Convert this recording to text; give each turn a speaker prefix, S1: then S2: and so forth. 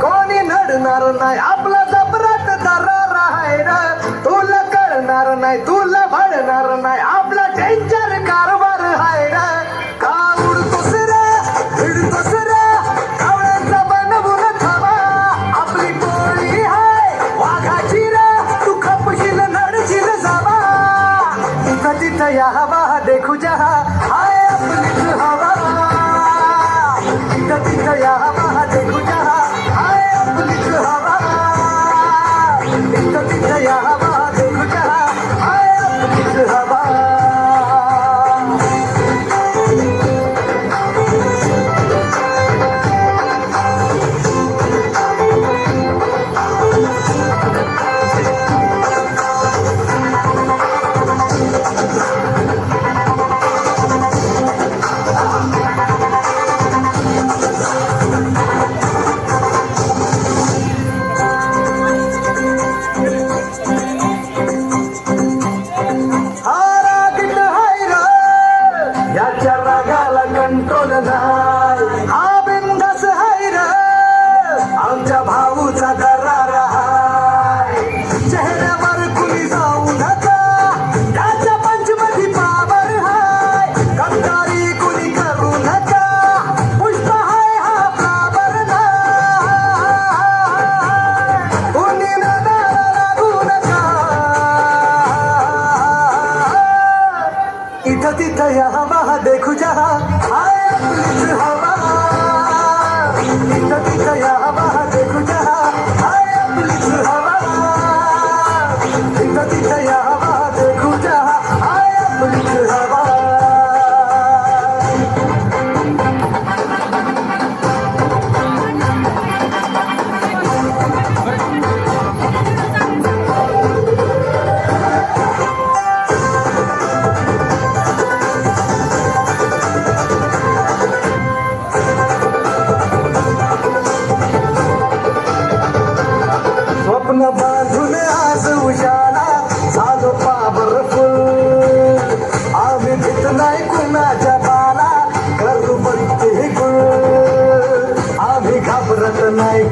S1: कोणी नडणार नाही आपला जबरात दरार आहे रे. तुला कळणार नाही तुला भडणार नाही आपला डेंजर कारभार आहे रे. का उडतोस रे भिडतोस रे कावळ्यांचा बनवून थांबा. आपली टोळी आहे वाघाची रे तू खपशील नडशील जावा. तिथं तिथं या हवा देखू जहा हाय आपलीच हवा. तिथं तिथं या हवा देखू जहा कंट्रोल नाही. हा बिंदास हाय रे आमच्या भाऊचा दरार हाय. चेहऱ्यावर कुणी जाऊ नका त्याच्या पंचमधी पावर हाय. गद्दारी कुणी करू नका पुष्प हाय हा फ्लावर नाही. कुणी नादाला लागू नका. इथं तिथं या हवा देखू जहा हाय आपलीच हवा. इथं तिथं या हवा देखू जहा हाय आपलीच हवा. इथं तिथं या हवा देखू जहा हाय आपलीच हवा. स्वप्न बांधून आज उजाला झालो पावरफुल. आम्ही भीत नाही कुणाच्या बाला करू बघते गुळ. आम्ही घाबरत नाही.